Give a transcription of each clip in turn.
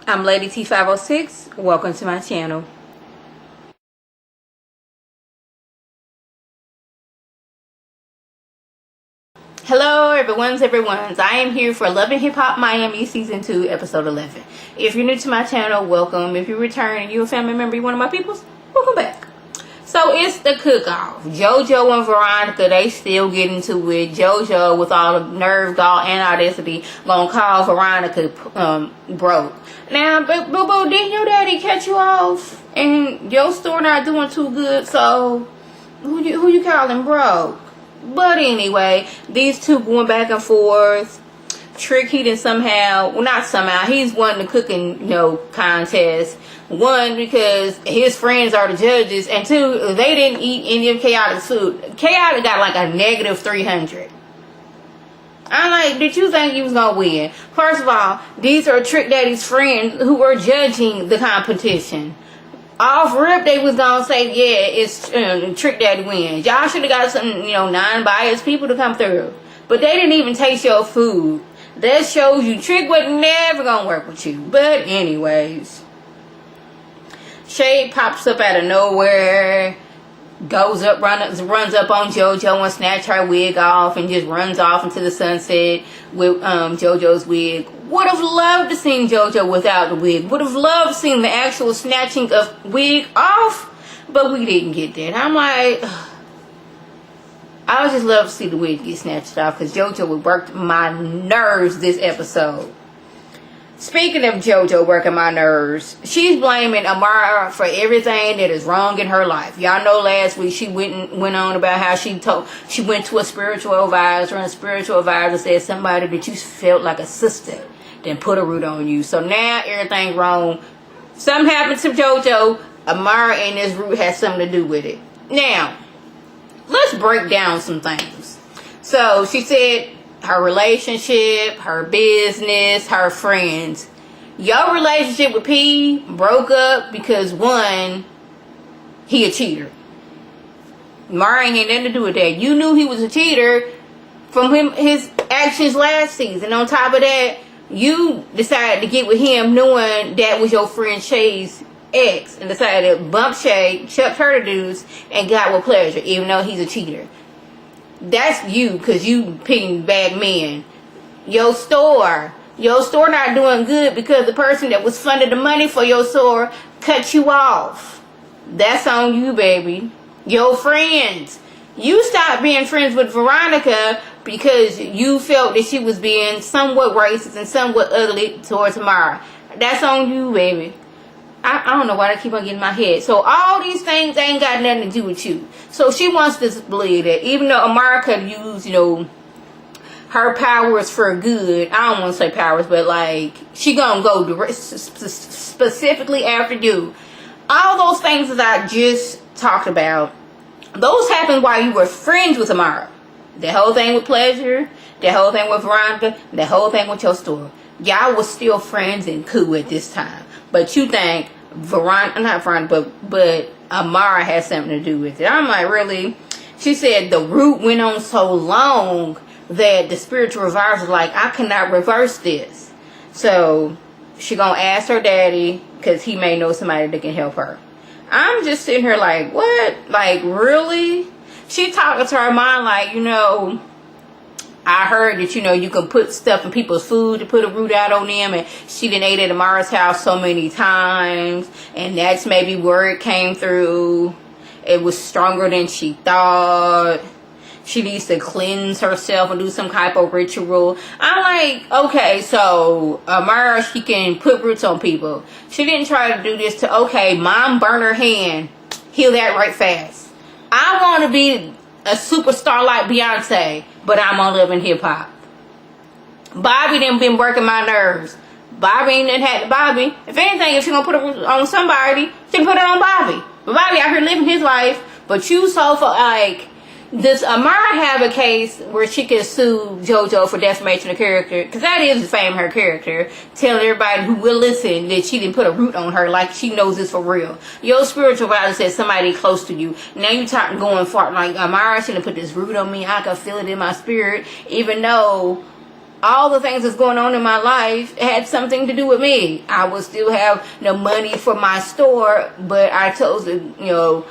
I'm Lady T506. Welcome to my channel. Hello everyone's. I am here for Love and Hip Hop Miami Season 2 Episode 11. If you're new to my channel, welcome. If you return and you're a family member, you're one of my peoples, welcome back. So it's the cook-off. Jojo and Veronica, they still get into it. Jojo, with all the nerve, gall, and audacity, gonna call Veronica broke. Now, boo-boo, didn't your daddy catch you off? And your store not doing too good, so who you calling broke? But anyway, these two going back and forth. Trick, he didn't somehow, well, not somehow, he's won the cooking, contest. One, because his friends are the judges, and two, they didn't eat any of Chaotic's food. Chaotic got like a negative 300. I'm like, did you think you was gonna win? First of all, these are Trick Daddy's friends who were judging the competition. Off rip, they was gonna say, yeah, it's Trick Daddy wins. Y'all should have got some, non-biased people to come through. But they didn't even taste your food. That shows you Trick was never gonna work with you. But anyways, Shade pops up out of nowhere, goes up, runs up on Jojo and snatch her wig off and just runs off into the sunset with Jojo's wig. Would have loved to see Jojo without the wig. Would have loved to see the actual snatching of wig off, but we didn't get that. I'm like, I would just love to see the wig get snatched off because Jojo would work my nerves this episode. Speaking of Jojo working my nerves, she's blaming Amara for everything that is wrong in her life. Y'all know last week she went on about how she went to a spiritual advisor, and a spiritual advisor said somebody that you felt like a sister then put a root on you. So now everything wrong. Something happened to Jojo. Amara and this root has something to do with it. Now, let's break down some things. So she said her relationship, her business, her friends. Your relationship with P broke up because one, he a cheater. Amara ain't had nothing to do with that. You knew he was a cheater from his actions last season. On top of that, you decided to get with him knowing that was your friend Shay's ex, and decided to bump Shay, chucked her to dudes, and got with Pleasure, even though he's a cheater. That's you, because you picking bad men. Your store not doing good because the person that was funding the money for your store cut you off. That's on you, baby. Your friends. You stopped being friends with Veronica because you felt that she was being somewhat racist and somewhat ugly towards Amara. That's on you, baby. I don't know why I keep on getting in my head. So all these things ain't got nothing to do with you. So she wants to believe that even though Amara could use, her powers for good. I don't want to say powers, but like she gonna go specifically after you. All those things that I just talked about, those happened while you were friends with Amara. The whole thing with Pleasure, the whole thing with Veronica, the whole thing with your store. Y'all was still friends and cool at this time. But you think but Amara has something to do with it. I'm like, really? She said the root went on so long that the spiritual advisor was like, I cannot reverse this. So she gonna ask her daddy because he may know somebody that can help her. I'm just sitting here like, what? Like, really? She talking to her mom like, I heard that, you can put stuff in people's food to put a root out on them. And she done ate at Amara's house so many times. And that's maybe where it came through. It was stronger than she thought. She needs to cleanse herself and do some type of ritual. I'm like, okay, so Amara, she can put roots on people. She didn't try to do this to, okay, mom burned her hand. Heal that right fast. I want to be a superstar like Beyonce, but I'm on Love and Hip Hop. Bobby done been working my nerves. Bobby ain't done had Bobby. If anything, if she gonna put it on somebody, she can put it on Bobby. But Bobby out here living his life. But you so for like, does Amara have a case where she can sue Jojo for defamation of character? Because that is defaming her character. Telling everybody who will listen that she didn't put a root on her like she knows this for real. Your spiritual advisor said somebody close to you. Now you talking going far like Amara shouldn't put this root on me. I can feel it in my spirit. Even though all the things that's going on in my life had something to do with me. I would still have no money for my store, but I chose to,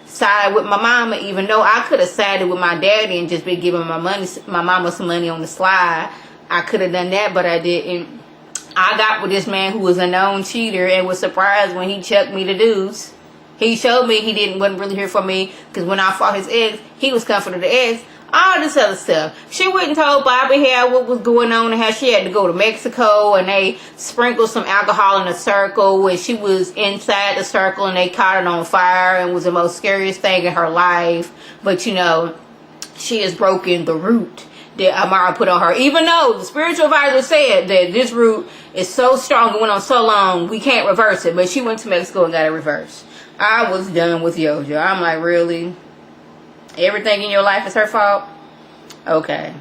side with my mama, even though I could have sided with my daddy and just been giving my mama some money on the slide. I could have done that, but I didn't. I got with this man who was a known cheater and was surprised when he chucked me the deuce. He showed me he wasn't really here for me, because when I fought his ex, he was coming for the ex. All this other stuff. She went and told Bobby how what was going on and how she had to go to Mexico, and they sprinkled some alcohol in the circle when she was inside the circle, and they caught it on fire, and it was the most scariest thing in her life. But she has broken the root that Amara put on her. Even though the spiritual advisor said that this root is so strong and went on so long, we can't reverse it. But she went to Mexico and got it reversed. I was done with Jojo. I'm like, really? Everything in your life is her fault? Okay.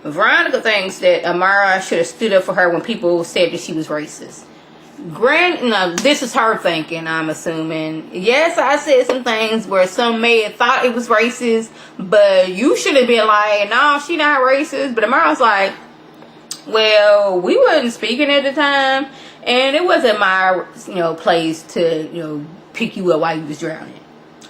Veronica thinks that Amara should have stood up for her when people said that she was racist. This is her thinking, I'm assuming. Yes, I said some things where some may have thought it was racist, but you should have been like, no, she not racist. But Amara's like, well, we wasn't speaking at the time, and it wasn't my, place to, pick you up while you was drowning.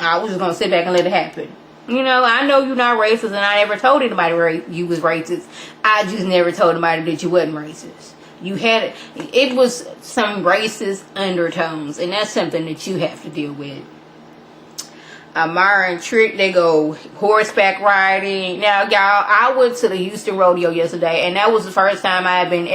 I was just going to sit back and let it happen. I know you're not racist, and I never told anybody you was racist. I just never told anybody that you wasn't racist. It was some racist undertones, and that's something that you have to deal with. Amara and Trick, they go horseback riding. Now, y'all, I went to the Houston rodeo yesterday, and that was the first time I had been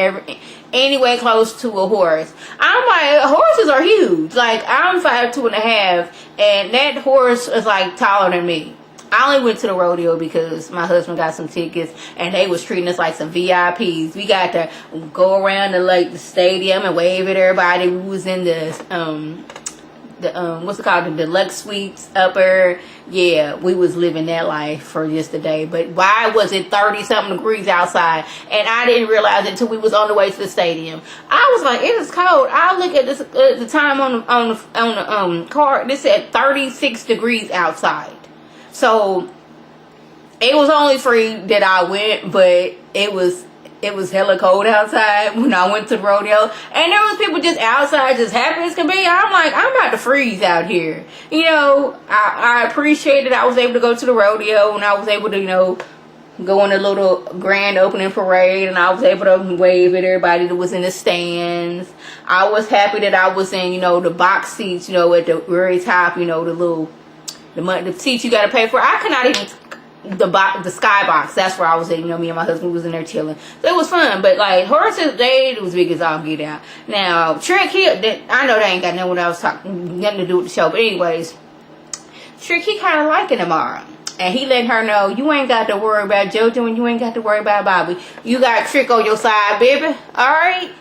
anywhere close to a horse. I'm like, horses are huge. Like, I'm 5'2.5", and that horse is like taller than me. I only went to the rodeo because my husband got some tickets, and they was treating us like some VIPs. We got to go around the stadium and wave at everybody. We was in what's it called, the deluxe suites upper. Yeah, we was living that life for just a day. But why was it 30 something degrees outside? And I didn't realize it until we was on the way to the stadium. I was like, it is cold. I look at this the time on the card. This said 36 degrees outside. So it was only free that I went, but it was hella cold outside when I went to the rodeo. And there was people just outside, just happy as can be. I'm like, I'm about to freeze out here. I appreciated I was able to go to the rodeo, and I was able to, go in a little grand opening parade, and I was able to wave at everybody that was in the stands. I was happy that I was in, the box seats, at the very top, the seats you got to pay for. I could not even the skybox. That's where I was at. Me and my husband was in there chilling. So it was fun. But horses, it was big as all get out. Now Trick, I know they ain't got nothing to do with the show. But anyways, Trick, he kind of liking Amara. And he letting her know, you ain't got to worry about Jojo, and you ain't got to worry about Bobby. You got Trick on your side, baby. Alright?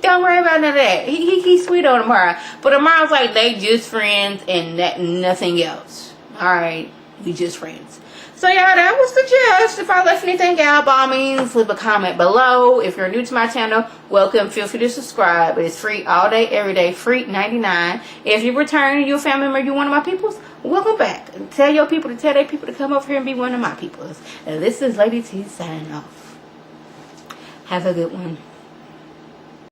Don't worry about none of that. He's sweet on Amara. But Amara's like, they just friends and nothing else. Alright? We just friends. So yeah, that was the gist. If I left anything out, by all means, leave a comment below. If you're new to my channel, welcome. Feel free to subscribe. It's free all day, every day. Free 99. If you return, you're a family member, you're one of my peoples, welcome back. Tell your people to tell their people to come over here and be one of my peoples. And this is Lady T signing off. Have a good one.